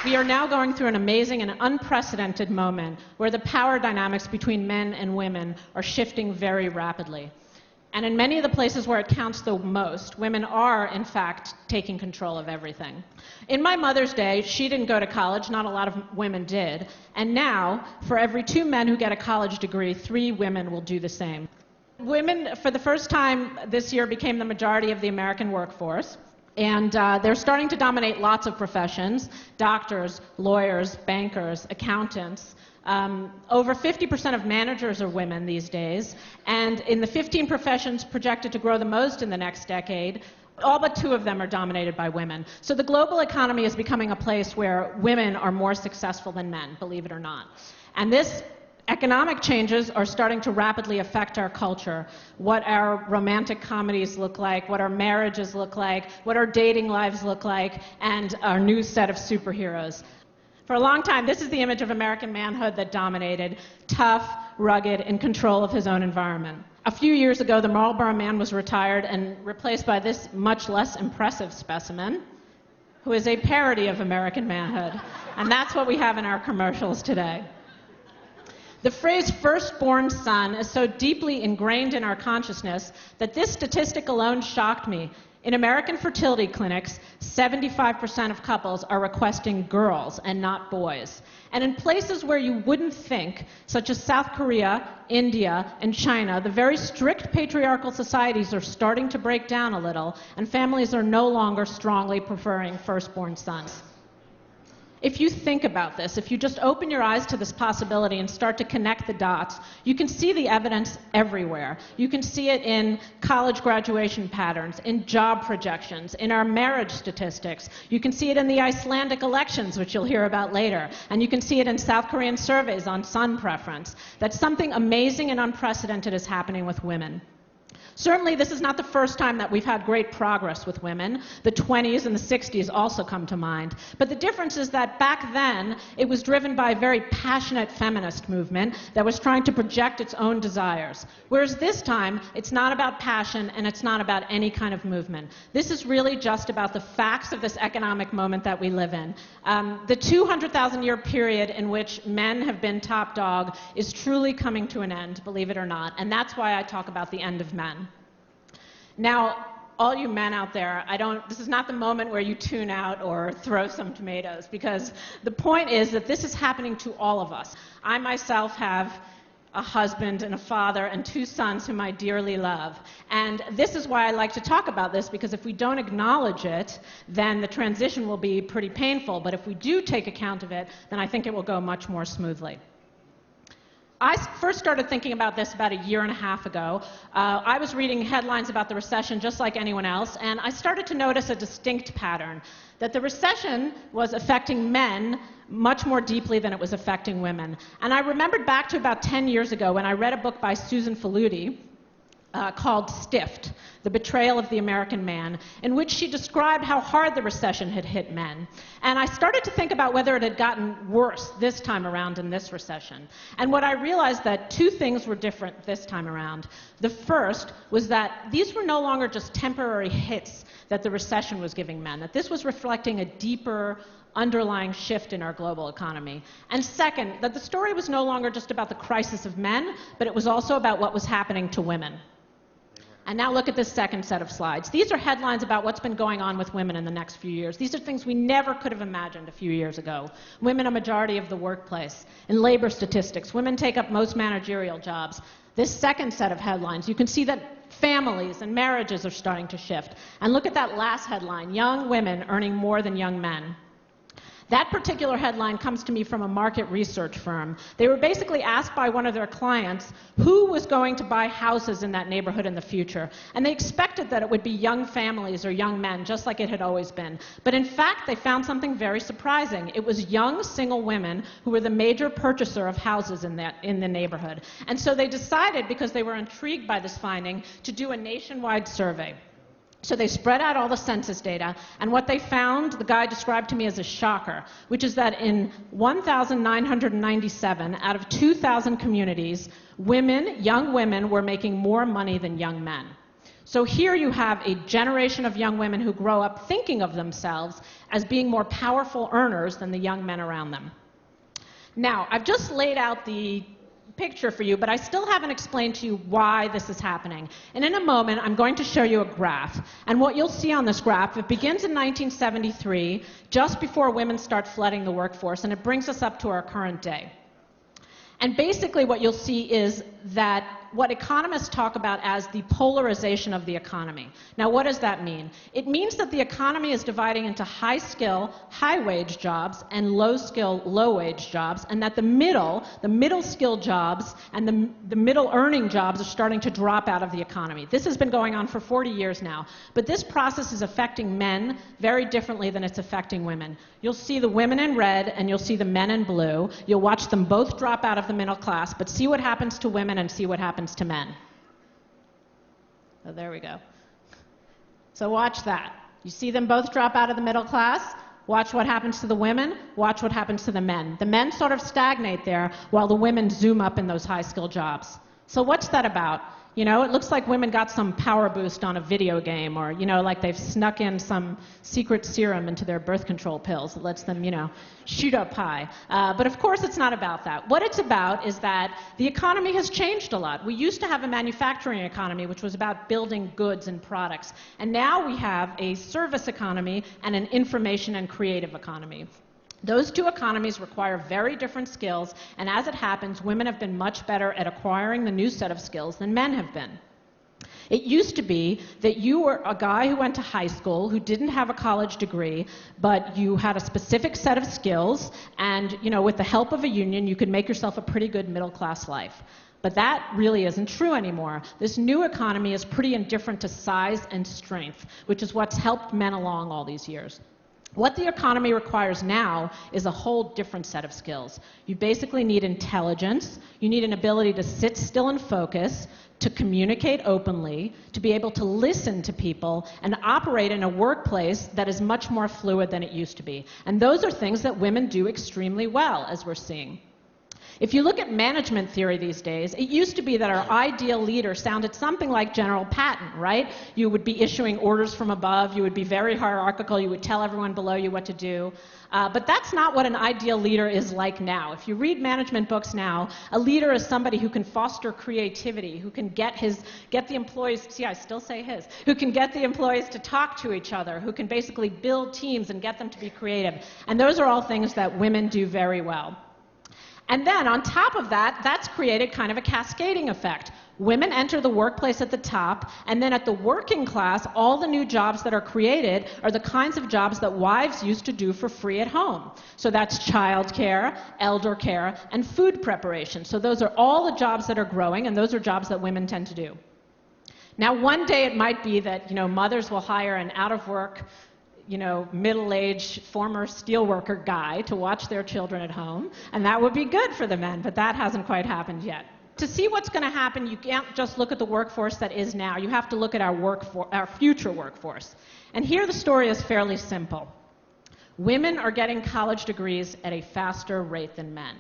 We are now going through an amazing and unprecedented moment where the power dynamics between men and women are shifting very rapidly. And in many of the places where it counts the most, women are, in fact, taking control of everything. In my mother's day, she didn't go to college, not a lot of women did, and now, for every 2 men who get a college degree, 3 women will do the same. Women, for the first time this year, became the majority of the American workforce. And they're starting to dominate lots of professions: doctors, lawyers, bankers, accountants. Over 50% of managers are women these days. And in the 15 professions projected to grow the most in the next decade, all but 2 of them are dominated by women. So the global economy is becoming a place where women are more successful than men, believe it or not. And this economic changes are starting to rapidly affect our culture, what our romantic comedies look like, what our marriages look like, what our dating lives look like, and our new set of superheroes. For a long time, this is the image of American manhood that dominated: tough, rugged, in control of his own environment. A few years ago, the Marlboro Man was retired and replaced by this much less impressive specimen, who is a parody of American manhood. And that's what we have in our commercials today. The phrase "firstborn son" is so deeply ingrained in our consciousness that this statistic alone shocked me. In American fertility clinics, 75% of couples are requesting girls and not boys. And in places where you wouldn't think, such as South Korea, India, and China, the very strict patriarchal societies are starting to break down a little, and families are no longer strongly preferring firstborn sons. If you think about this, if you just open your eyes to this possibility and start to connect the dots, you can see the evidence everywhere. You can see it in college graduation patterns, in job projections, in our marriage statistics. You can see it in the Icelandic elections, which you'll hear about later. And you can see it in South Korean surveys on son preference. That something amazing and unprecedented is happening with women. Certainly, this is not the first time that we've had great progress with women. The 20s and the 60s also come to mind. But the difference is that back then, it was driven by a very passionate feminist movement that was trying to project its own desires. Whereas this time, it's not about passion and it's not about any kind of movement. This is really just about the facts of this economic moment that we live in. The 200,000-year period in which men have been top dog is truly coming to an end, believe it or not. And that's why I talk about the end of men. Now, all you men out there, this is not the moment where you tune out or throw some tomatoes, because the point is that this is happening to all of us. I myself have a husband and a father and 2 sons whom I dearly love. And this is why I like to talk about this, because if we don't acknowledge it, then the transition will be pretty painful. But if we do take account of it, then I think it will go much more smoothly. I first started thinking about this about a year and a half ago. I was reading headlines about the recession just like anyone else, and I started to notice a distinct pattern, that the recession was affecting men much more deeply than it was affecting women. And I remembered back to about 10 years ago when I read a book by Susan Faludi called Stiffed, The Betrayal of the American Man, in which she described how hard the recession had hit men. And I started to think about whether it had gotten worse this time around in this recession. And what I realized that 2 things were different this time around. The first was that these were no longer just temporary hits that the recession was giving men, that this was reflecting a deeper underlying shift in our global economy. And second, that the story was no longer just about the crisis of men, but it was also about what was happening to women. And now look at this second set of slides. These are headlines about what's been going on with women in the next few years. These are things we never could have imagined a few years ago. Women a majority of the workplace. In labor statistics, women take up most managerial jobs. This second set of headlines, you can see that families and marriages are starting to shift. And look at that last headline, young women earning more than young men. That particular headline comes to me from a market research firm. They were basically asked by one of their clients who was going to buy houses in that neighborhood in the future. And they expected that it would be young families or young men, just like it had always been. But in fact, they found something very surprising. It was young single women who were the major purchaser of houses in the neighborhood. And so they decided, because they were intrigued by this finding, to do a nationwide survey. So they spread out all the census data, and what they found, the guy described to me as a shocker, which is that in 1,997 out of 2,000 communities, young women were making more money than young men. So here you have a generation of young women who grow up thinking of themselves as being more powerful earners than the young men around them. Now, I've just laid out the picture for you, but I still haven't explained to you why this is happening. And in a moment, I'm going to show you a graph. And what you'll see on this graph, it begins in 1973, just before women start flooding the workforce, and it brings us up to our current day. And basically what you'll see is that what economists talk about as the polarization of the economy. Now, what does that mean? It means that the economy is dividing into high-skill, high-wage jobs and low-skill, low-wage jobs, and that the middle-skill jobs and the middle-earning jobs are starting to drop out of the economy. This has been going on for 40 years now, but this process is affecting men very differently than it's affecting women. You'll see the women in red and you'll see the men in blue. You'll watch them both drop out of the middle class, but see what happens to women and see what happens to men. Oh, there we go. So watch that. You see them both drop out of the middle class. Watch what happens to the women. Watch what happens to the men. The men sort of stagnate there while the women zoom up in those high-skill jobs. So what's that about? You know, it looks like women got some power boost on a video game, or, you know, like they've snuck in some secret serum into their birth control pills that lets them, you know, shoot up high. But of course it's not about that. What it's about is that the economy has changed a lot. We used to have a manufacturing economy, which was about building goods and products. And now we have a service economy and an information and creative economy. Those two economies require very different skills, and as it happens, women have been much better at acquiring the new set of skills than men have been. It used to be that you were a guy who went to high school, who didn't have a college degree, but you had a specific set of skills, and, you know, with the help of a union, you could make yourself a pretty good middle-class life. But that really isn't true anymore. This new economy is pretty indifferent to size and strength, which is what's helped men along all these years. What the economy requires now is a whole different set of skills. You basically need intelligence, you need an ability to sit still and focus, to communicate openly, to be able to listen to people, and operate in a workplace that is much more fluid than it used to be. And those are things that women do extremely well, as we're seeing. If you look at management theory these days, it used to be that our ideal leader sounded something like General Patton, right? You would be issuing orders from above, you would be very hierarchical, you would tell everyone below you what to do. But that's not what an ideal leader is like now. If you read management books now, a leader is somebody who can foster creativity, who can get the employees, see, I still say his, who can get the employees to talk to each other, who can basically build teams and get them to be creative. And those are all things that women do very well. And then on top of that, that's created kind of a cascading effect. Women enter the workplace at the top, and then at the working class, all the new jobs that are created are the kinds of jobs that wives used to do for free at home. So that's childcare, elder care, and food preparation. So those are all the jobs that are growing, and those are jobs that women tend to do. Now, one day it might be that, you know, mothers will hire an out-of-work, you know, middle-aged former steelworker guy to watch their children at home, and that would be good for the men, but that hasn't quite happened yet. To see what's going to happen, you can't just look at the workforce that is now. You have to look at our future workforce. And here the story is fairly simple. Women are getting college degrees at a faster rate than men.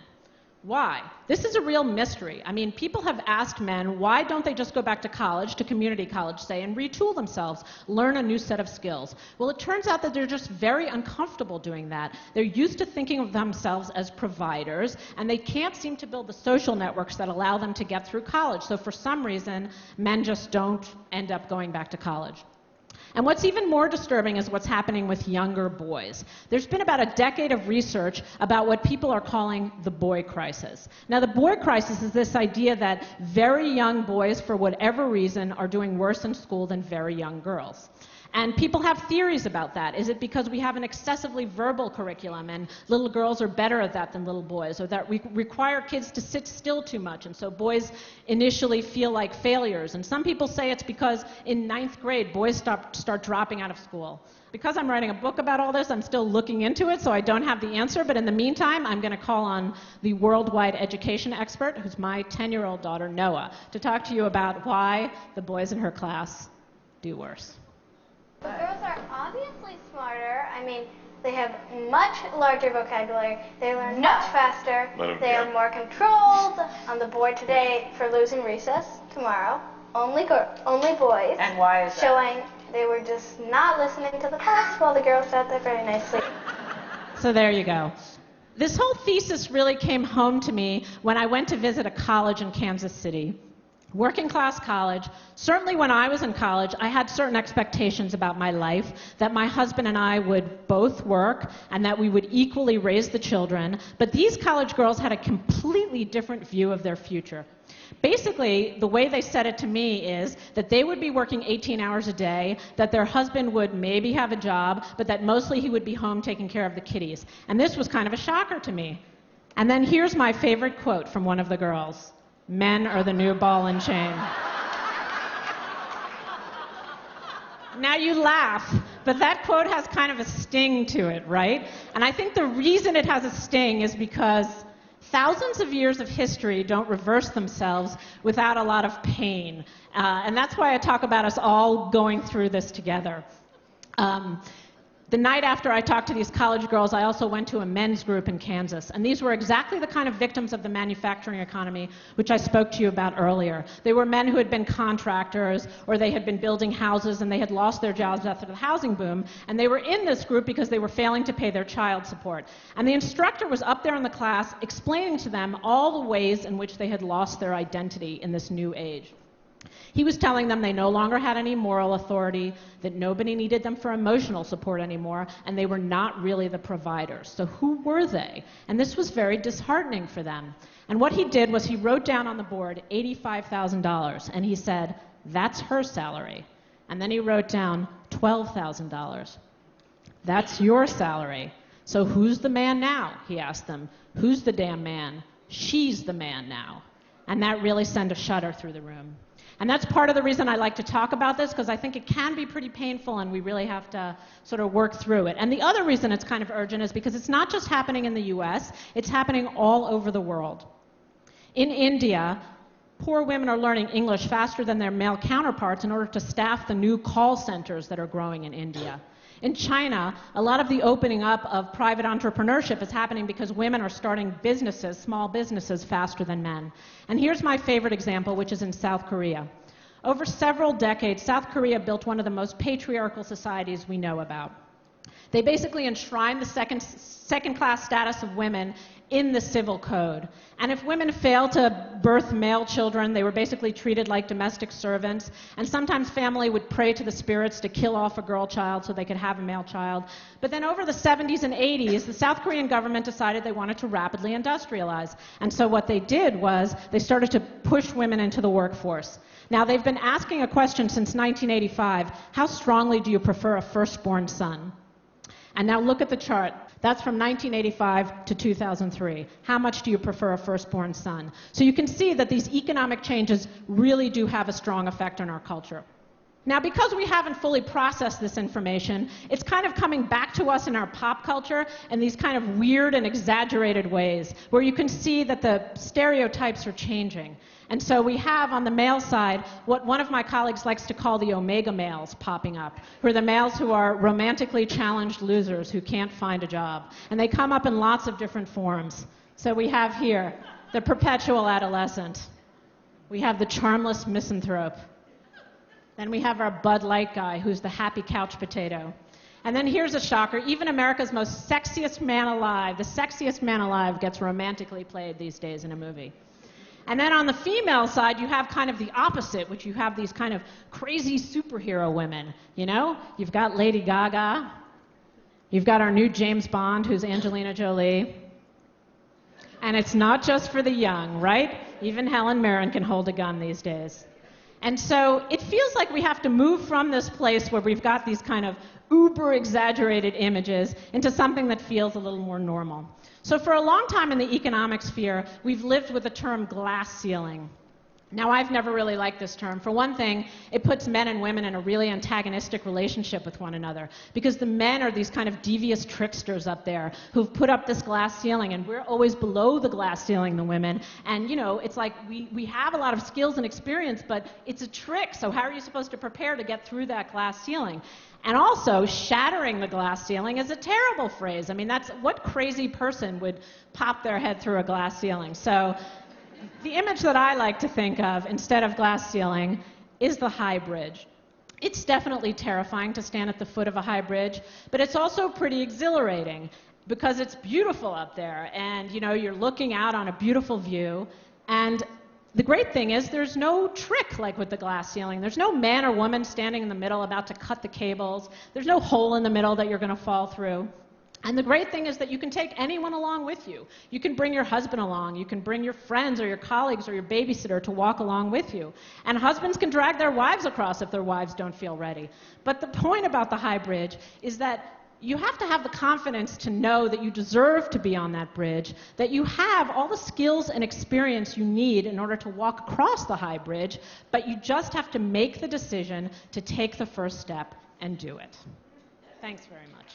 Why? This is a real mystery. I mean, people have asked men, why don't they just go back to college, to community college, say, and retool themselves, learn a new set of skills? Well, it turns out that they're just very uncomfortable doing that. They're used to thinking of themselves as providers, and they can't seem to build the social networks that allow them to get through college. So for some reason, men just don't end up going back to college. And what's even more disturbing is what's happening with younger boys. There's been about a decade of research about what people are calling the boy crisis. Now, the boy crisis is this idea that very young boys, for whatever reason, are doing worse in school than very young girls. And people have theories about that. Is it because we have an excessively verbal curriculum and little girls are better at that than little boys, or that we require kids to sit still too much, and so boys initially feel like failures? And some people say it's because in 9th grade, boys start dropping out of school. Because I'm writing a book about all this, I'm still looking into it, so I don't have the answer. But in the meantime, I'm going to call on the worldwide education expert, who's my 10-year-old daughter, Noah, to talk to you about why the boys in her class do worse. The girls are obviously smarter. I mean, they have much larger vocabulary. They learn much faster. They are more controlled on the board today for losing recess tomorrow. only boys. And why is that? Showing they were just not listening to the class while the girls sat there very nicely. So there you go. This whole thesis really came home to me when I went to visit a college in Kansas City. Working class college. Certainly when I was in college, I had certain expectations about my life, that my husband and I would both work and that we would equally raise the children. But these college girls had a completely different view of their future. Basically, the way they said it to me is that they would be working 18 hours a day, that their husband would maybe have a job, but that mostly he would be home taking care of the kiddies. And this was kind of a shocker to me. And then here's my favorite quote from one of the girls. Men are the new ball and chain. Now you laugh, but that quote has kind of a sting to it, right? And I think the reason it has a sting is because thousands of years of history don't reverse themselves without a lot of pain. And that's why I talk about us all going through this together. The night after I talked to these college girls, I also went to a men's group in Kansas. And these were exactly the kind of victims of the manufacturing economy which I spoke to you about earlier. They were men who had been contractors, or they had been building houses and they had lost their jobs after the housing boom. And they were in this group because they were failing to pay their child support. And the instructor was up there in the class explaining to them all the ways in which they had lost their identity in this new age. He was telling them they no longer had any moral authority, that nobody needed them for emotional support anymore, and they were not really the providers. So who were they? And this was very disheartening for them. And what he did was he wrote down on the board $85,000, and he said, that's her salary. And then he wrote down $12,000. That's your salary. So who's the man now? He asked them. Who's the damn man? She's the man now. And that really sent a shudder through the room. And that's part of the reason I like to talk about this, because I think it can be pretty painful and we really have to sort of work through it. And the other reason it's kind of urgent is because it's not just happening in the US, it's happening all over the world. In India, poor women are learning English faster than their male counterparts in order to staff the new call centers that are growing in India. In China, a lot of the opening up of private entrepreneurship is happening because women are starting businesses, small businesses, faster than men. And here's my favorite example, which is in South Korea. Over several decades, South Korea built one of the most patriarchal societies we know about. They basically enshrined the second-class status of women in the civil code. And if women failed to birth male children, they were basically treated like domestic servants. And sometimes family would pray to the spirits to kill off a girl child so they could have a male child. But then over the 70s and 80s, the South Korean government decided they wanted to rapidly industrialize. And so what they did was they started to push women into the workforce. Now, they've been asking a question since 1985, how strongly do you prefer a firstborn son? And now look at the chart. That's from 1985 to 2003. How much do you prefer a firstborn son? So you can see that these economic changes really do have a strong effect on our culture. Now, because we haven't fully processed this information, it's kind of coming back to us in our pop culture in these kind of weird and exaggerated ways, where you can see that the stereotypes are changing. And so we have on the male side what one of my colleagues likes to call the omega males popping up, who are the males who are romantically challenged losers who can't find a job. And they come up in lots of different forms. So we have here the perpetual adolescent. We have the charmless misanthrope. Then we have our Bud Light guy, who's the happy couch potato. And then here's a shocker. Even America's most sexiest man alive, the sexiest man alive, gets romantically played these days in a movie. And then on the female side, you have kind of the opposite, which you have these kind of crazy superhero women. You know, you've got Lady Gaga. You've got our new James Bond, who's Angelina Jolie. And it's not just for the young, right? Even Helen Mirren can hold a gun these days. And so it feels like we have to move from this place where we've got these kind of uber-exaggerated images into something that feels a little more normal. So for a long time in the economic sphere, we've lived with the term glass ceiling. Now, I've never really liked this term. For one thing, it puts men and women in a really antagonistic relationship with one another, because the men are these kind of devious tricksters up there who've put up this glass ceiling, and we're always below the glass ceiling, the women. And, you know, it's like we have a lot of skills and experience, but it's a trick, so how are you supposed to prepare to get through that glass ceiling? And also, shattering the glass ceiling is a terrible phrase. I mean, that's what crazy person would pop their head through a glass ceiling? So the image that I like to think of, instead of glass ceiling, is the high bridge. It's definitely terrifying to stand at the foot of a high bridge, but it's also pretty exhilarating because it's beautiful up there, and you're looking out on a beautiful view. And the great thing is there's no trick like with the glass ceiling. There's no man or woman standing in the middle about to cut the cables. There's no hole in the middle that you're going to fall through. And the great thing is that you can take anyone along with you. You can bring your husband along. You can bring your friends or your colleagues or your babysitter to walk along with you. And husbands can drag their wives across if their wives don't feel ready. But the point about the high bridge is that you have to have the confidence to know that you deserve to be on that bridge, that you have all the skills and experience you need in order to walk across the high bridge, but you just have to make the decision to take the first step and do it. Thanks very much.